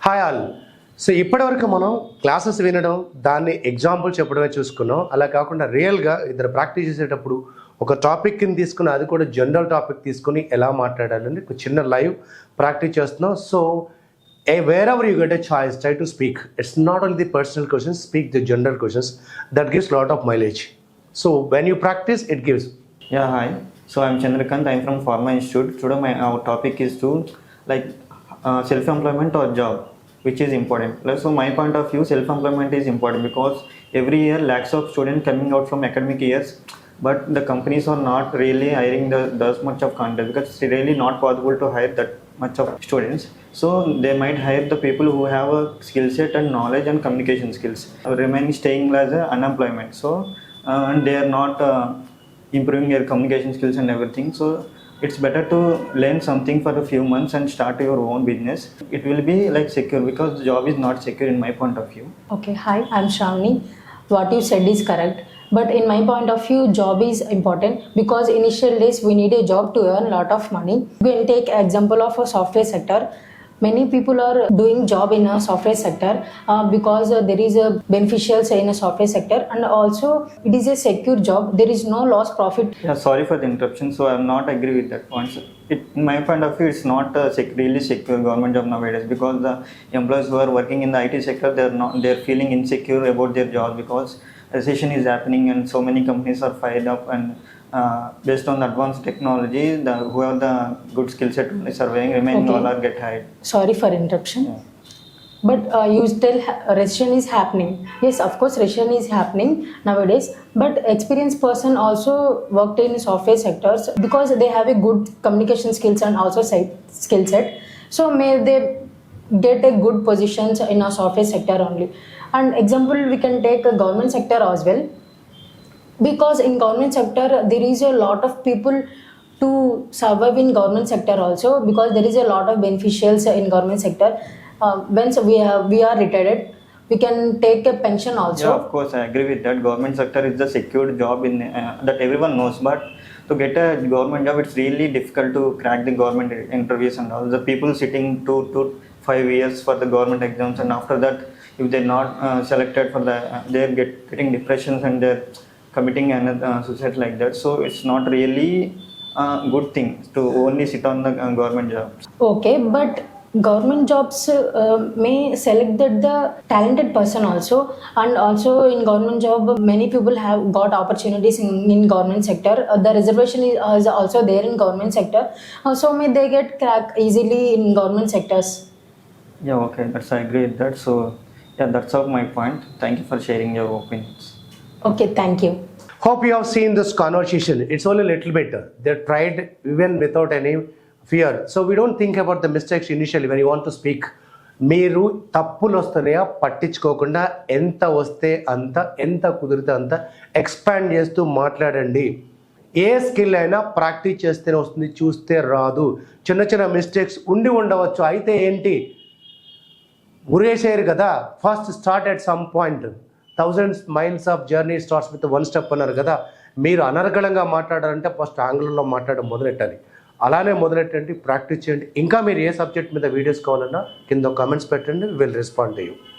Hi all. So ఇప్పటివరకు మనం classes వినడం, దాన్ని ఎగ్జాంపుల్ చెప్పడమే చూసుకున్నాం. అలా కాకుండా రియల్గా ఇద్దరు ప్రాక్టీస్ చేసేటప్పుడు ఒక టాపిక్ని తీసుకుని, అది కూడా జనరల్ టాపిక్ తీసుకుని ఎలా మాట్లాడాలని ఒక చిన్న లైవ్ ప్రాక్టీస్ చేస్తున్నాం. So wherever you get a choice, try to speak. It's not only the personal questions, speak the general questions. That gives lot of mileage. So when you practice, it gives. Yeah, hi. So I'm Chandrakant. I'm from Pharma Institute. Today our topic is to like self-employment or job, which is important. So my point of view, self-employment is important because every year lakhs of students coming out from academic years, but the companies are not really hiring those much of content because it's really not possible to hire that much of students. So they might hire the people who have a skill set and knowledge and communication skills, remaining staying as unemployment. So and they are not improving their communication skills and everything. So it's better to learn something for a few months and start your own business. It will be like secure because the job is not secure in my point of view. Okay, hi, I'm Shravani. What you said is correct. But in my point of view, job is important because initial days we need a job to earn a lot of money. We can take example of a software sector. Many people are doing job in a software sector because there is a beneficials in a software sector, and also it is a secure job. There is no loss profit. Yeah, sorry for the interruption. So I'm not agree with that point. In my point of view, it's not a really secure government job nowadays because the employees who are working in the IT sector, they're feeling insecure about their job because recession is happening and so many companies are fired up, and based on the advanced technology, who have the good skill set only surveying, remaining Okay. all are get hired. Sorry for interruption. Yeah. But you tell recession is happening. Yes, of course, recession is happening nowadays. But experienced person also worked in software sectors because they have a good communication skills and also skill set. So may they get a good positions in a software sector only. And example, we can take a government sector as well. Because in government sector, there is a lot of people to survive in government sector also because there is a lot of beneficials in government sector. Once we are retired, we can take a pension also. Yeah, of course, I agree with that. Government sector is the secured job in that everyone knows. But to get a government job, it's really difficult to crack the government interviews and all. The people sitting 2 to 5 years for the government exams, and after that, if they're not selected for the, they're getting depressions and they're committing another suicide like that. So it's not really a good thing to only sit on the government jobs. Okay, but government jobs may select the talented person also, and also in government job many people have got opportunities in government sector. The reservation is also there in government sector, so may they get crack easily in government sectors. Yeah, okay, I agree with that. So yeah, that's all my point. Thank you for sharing your opinions. Okay, thank you. Hope you have seen this conversation. It's only a little bit. They tried even without any fear. So we don't think about the mistakes initially when you want to speak. మీరు తప్పులు వస్తున్నాయా పట్టించుకోకుండా ఎంత వస్తే అంత, ఎంత కుదిరితే అంత ఎక్స్పాండ్ చేస్తూ మాట్లాడండి. ఏ స్కిల్ అయినా ప్రాక్టీస్ చేస్తేనే వస్తుంది, చూస్తే రాదు. చిన్న చిన్న మిస్టేక్స్ ఉండి ఉండవచ్చు, అయితే ఏంటి, ఉరేసేయరు కదా. First start at some point. 1000 miles of journey starts with 1 step అన్నారు కదా. మీరు అనర్గళంగా మాట్లాడాలంటే ఫస్ట్ ఆంగ్లంలో మాట్లాడడం మొదలెట్టాలి. అలానే మొదలెట్టండి, ప్రాక్టీస్ చేయండి. ఇంకా మీరు ఏ సబ్జెక్ట్ మీద వీడియోస్ కావాలన్నా కింద కామెంట్స్ పెట్టండి, విల్ రెస్పాండ్ టు యూ.